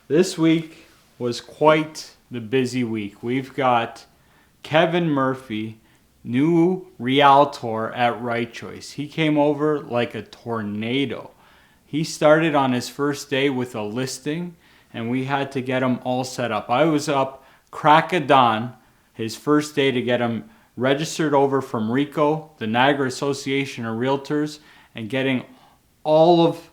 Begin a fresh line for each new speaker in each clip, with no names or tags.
This week was quite the busy week. We've got Kevin Murphy, new ReALtor at RightChoice. He came over like a tornado. He started on his first day with a listing, and we had to get him all set up. I was up crack of dawn his first day to get him registered over from RICO, the Niagara Association of Realtors, and getting all of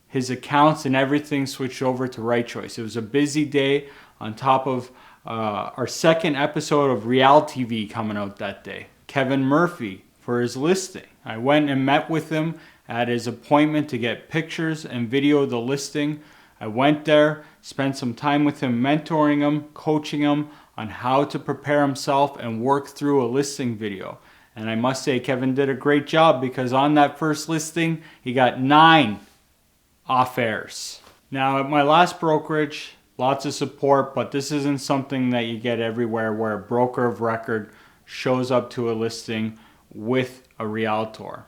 his accounts and everything switched over to RightChoice. It was a busy day on top of our second episode of ReALty coming out that day. Kevin Murphy for his listing. I went and met with him at his appointment to get pictures and video of the listing. I went there, spent some time with him, mentoring him, coaching him on how to prepare himself and work through a listing video. And I must say, Kevin did a great job because on that first listing, he got 9 off-airs. Now, at my last brokerage, lots of support, but this isn't something that you get everywhere where a broker of record shows up to a listing with a ReALtor.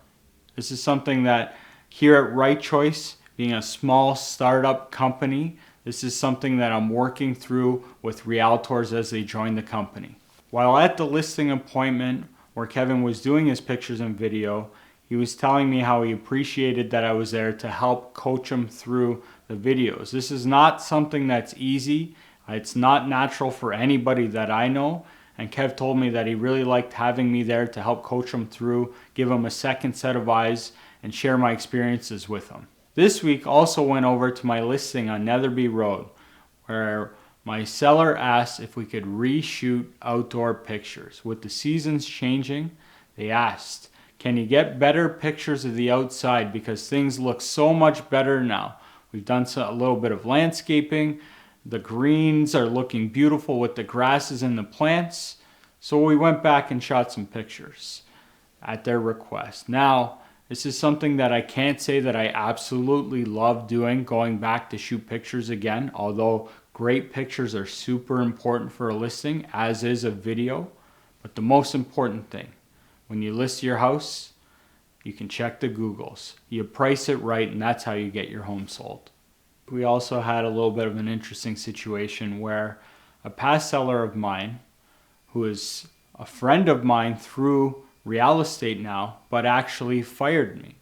This is something that here at RightChoice, being a small startup company, this is something that I'm working through with ReALtors as they join the company. While at the listing appointment where Kevin was doing his pictures and video, he was telling me how he appreciated that I was there to help coach him through the videos. This is not something that's easy. It's not natural for anybody that I know. And Kev told me that he really liked having me there to help coach him through, give him a second set of eyes, and share my experiences with him. This week also went over to my listing on Netherby Road, where my seller asked if we could reshoot outdoor pictures. With the seasons changing, they asked, can you get better pictures of the outside because things look so much better now. We've done a little bit of landscaping. The greens are looking beautiful with the grasses and the plants. So we went back and shot some pictures at their request. Now, this is something that I can't say that I absolutely love doing, going back to shoot pictures again, although great pictures are super important for a listing, as is a video. But the most important thing, when you list your house, you can check the Googles. You price it right, and that's how you get your home sold. We also had a little bit of an interesting situation where a past seller of mine, who is a friend of mine through real estate now, but actually fired me.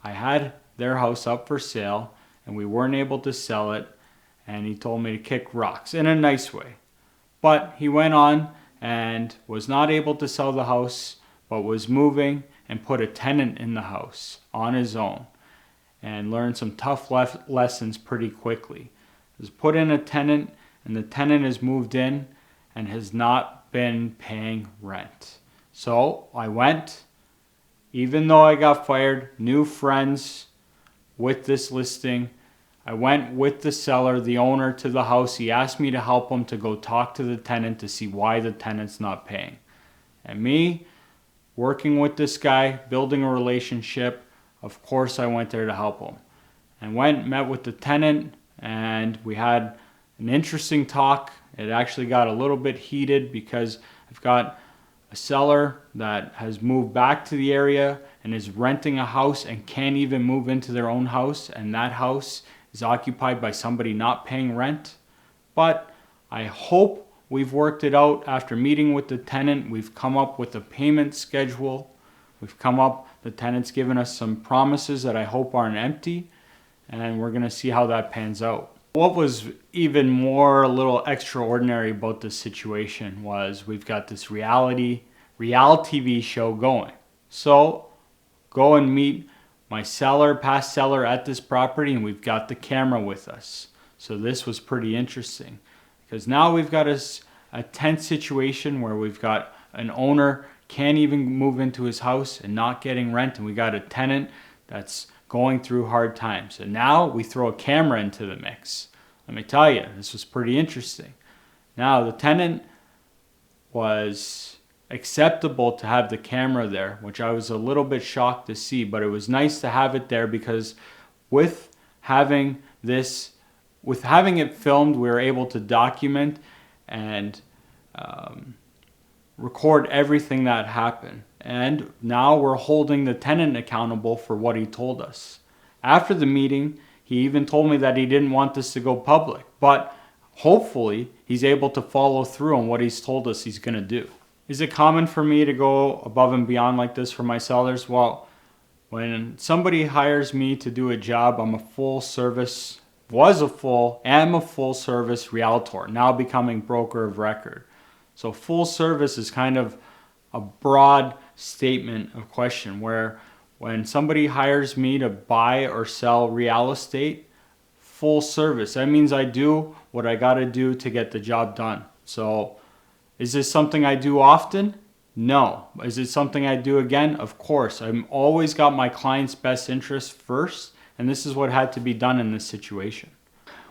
I had their house up for sale, and we weren't able to sell it, and he told me to kick rocks in a nice way. But he went on and was not able to sell the house, but was moving and put a tenant in the house on his own and learned some tough lessons pretty quickly. He has put in a tenant, and the tenant has moved in and has not been paying rent. So I went, even though I got fired, new friends with this listing. I went with the seller, the owner, to the house. He asked me to help him to go talk to the tenant to see why the tenant's not paying. And me, working with this guy, building a relationship, of course I went there to help him. And met with the tenant, and we had an interesting talk. It actually got a little bit heated because I've got a seller that has moved back to the area and is renting a house and can't even move into their own house, and that house is occupied by somebody not paying rent. But I hope we've worked it out after meeting with the tenant. We've come up with a payment schedule. The tenant's given us some promises that I hope aren't empty, and we're going to see how that pans out. What was even more a little extraordinary about this situation was we've got this ReALty show going. So go and meet my past seller at this property, and we've got the camera with us. So this was pretty interesting because now we've got a tense situation where we've got an owner can't even move into his house and not getting rent, and we got a tenant that's going through hard times. And now we throw a camera into the mix. Let me tell you, this was pretty interesting. Now the tenant was acceptable to have the camera there, which I was a little bit shocked to see, but it was nice to have it there because with having it filmed, we were able to document and record everything that happened. And now we're holding the tenant accountable for what he told us. After the meeting, he even told me that he didn't want this to go public, but hopefully he's able to follow through on what he's told us he's going to do. Is it common for me to go above and beyond like this for my sellers? Well, when somebody hires me to do a job, I'm a full service ReALtor, now becoming broker of record. So full service is kind of a broad statement of question where when somebody hires me to buy or sell real estate, full service, that means I do what I got to do to get the job done. So is this something I do often? No. Is it something I do again? Of course. I've always got my client's best interest first, and this is what had to be done in this situation.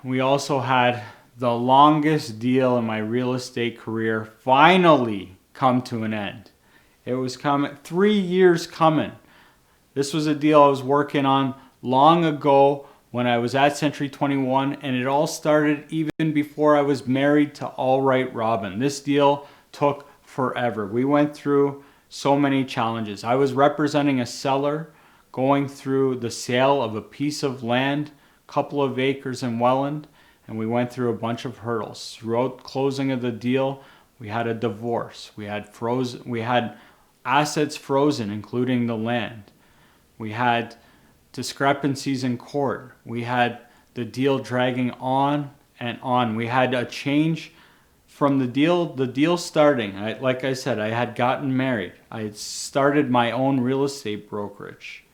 We also had the longest deal in my real estate career finally come to an end. It was coming, 3 years coming. This was a deal I was working on long ago when I was at Century 21, and it all started even before I was married to All Right Robin. This deal took forever. We went through so many challenges. I was representing a seller going through the sale of a piece of land, a couple of acres in Welland, and we went through a bunch of hurdles. Throughout closing of the deal, we had a divorce. We had assets frozen, including the land. We had discrepancies in court. We had the deal dragging on and on. We had a change from the deal starting. Like I said, I had gotten married. I had started my own real estate brokerage.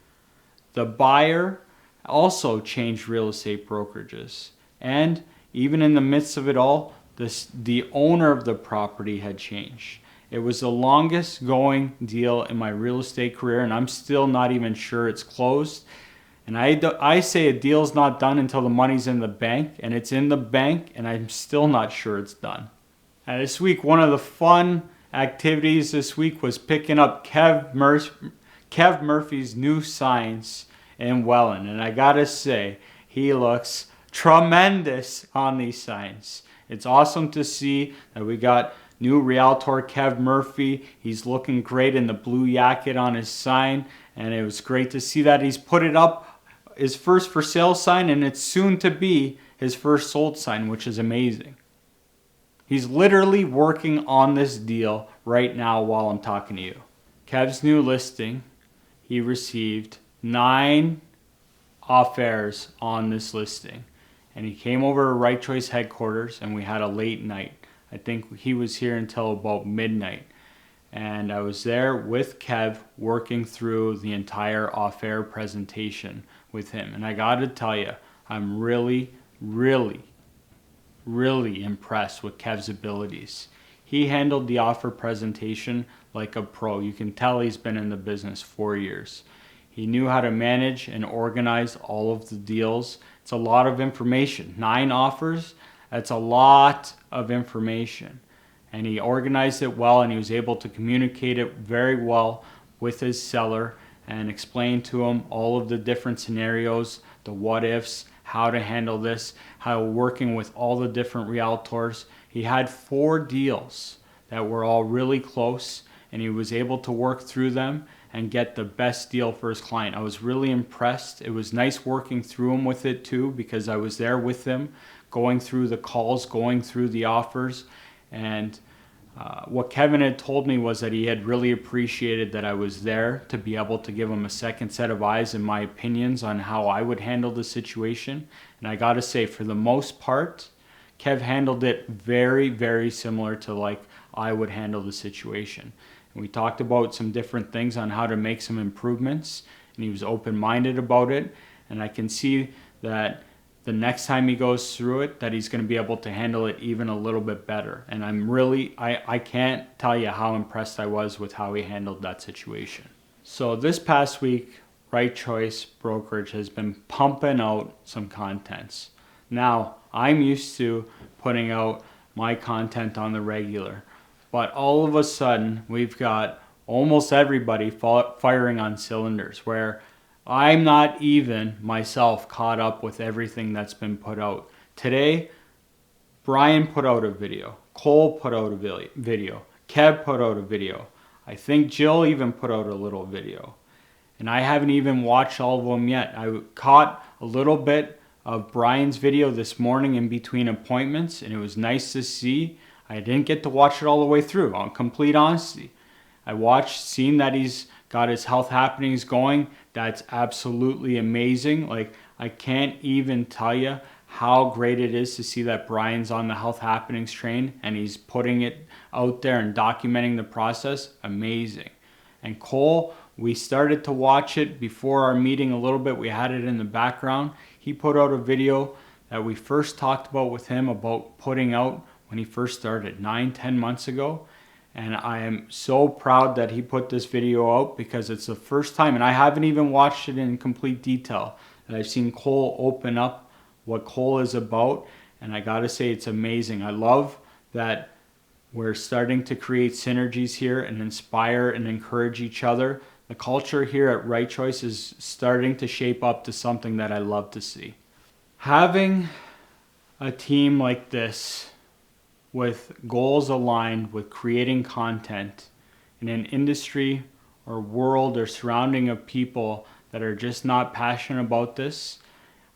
The buyer also changed real estate brokerages. And even in the midst of it all, the owner of the property had changed. It was the longest going deal in my real estate career, and I'm still not even sure it's closed. And I say a deal's not done until the money's in the bank, and it's in the bank, and I'm still not sure it's done. And this week, one of the fun activities this week was picking up Kev Murphy's new signs in Welland. And I gotta say, he looks tremendous on these signs. It's awesome to see that we got new ReALtor Kev Murphy. He's looking great in the blue jacket on his sign. And it was great to see that he's put it up, his first for sale sign, and it's soon to be his first sold sign, which is amazing. He's literally working on this deal right now while I'm talking to you. Kev's new listing, he received 9 offers on this listing. And he came over to RightChoice headquarters and we had a late night. I think he was here until about midnight. And I was there with Kev working through the entire off-air presentation with him. And I gotta tell you, I'm really impressed with Kev's abilities. He handled the offer presentation like a pro. You can tell he's been in the business 4 years. He knew how to manage and organize all of the deals. It's a lot of information. 9 offers, that's a lot of information. And he organized it well, and he was able to communicate it very well with his seller and explain to him all of the different scenarios, the what ifs, how to handle this, how working with all the different ReALtors. He had 4 deals that were all really close, and he was able to work through them and get the best deal for his client. I was really impressed. It was nice working through him with it too, because I was there with him, going through the calls, going through the offers. And what Kevin had told me was that he had really appreciated that I was there to be able to give him a second set of eyes and my opinions on how I would handle the situation. And I gotta say, for the most part, Kev handled it very similar to like I would handle the situation. And we talked about some different things on how to make some improvements, and he was open-minded about it. And I can see that the next time he goes through it, that he's going to be able to handle it even a little bit better. And I can't tell you how impressed I was with how he handled that situation. So this past week, RightChoice Brokerage has been pumping out some contents. Now, I'm used to putting out my content on the regular, but all of a sudden, we've got almost everybody firing on cylinders, where I'm not even myself caught up with everything that's been put out. Today, Brian put out a video. Cole put out a video. Kev put out a video. I think Jill even put out a little video. And I haven't even watched all of them yet. I caught a little bit of Brian's video this morning in between appointments, and it was nice to see. I didn't get to watch it all the way through, on complete honesty. I watched, seeing that he's got his health happenings going. That's absolutely amazing. Like, I can't even tell you how great it is to see that Brian's on the health happenings train and he's putting it out there and documenting the process. Amazing. And Cole, we started to watch it before our meeting a little bit. We had it in the background. He put out a video that we first talked about with him about putting out when he first started 9-10 months ago. And I am so proud that he put this video out, because it's the first time, and I haven't even watched it in complete detail, that I've seen Cole open up what Cole is about. And I gotta say, it's amazing. I love that we're starting to create synergies here and inspire and encourage each other. The culture here at RightChoice is starting to shape up to something that I love to see. Having a team like this with goals aligned with creating content in an industry or world or surrounding of people that are just not passionate about this,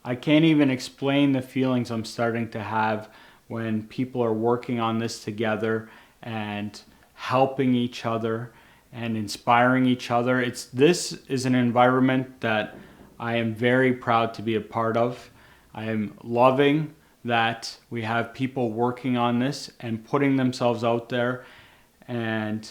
I can't even explain the feelings I'm starting to have when people are working on this together and helping each other and inspiring each other. This is an environment that I am very proud to be a part of. I am loving that we have people working on this and putting themselves out there and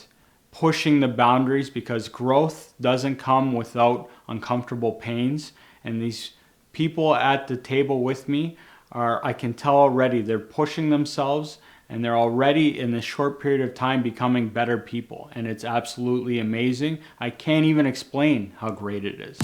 pushing the boundaries, because growth doesn't come without uncomfortable pains. And these people at the table with me are, I can tell already, they're pushing themselves, and they're already in this short period of time becoming better people. And it's absolutely amazing. I can't even explain how great it is.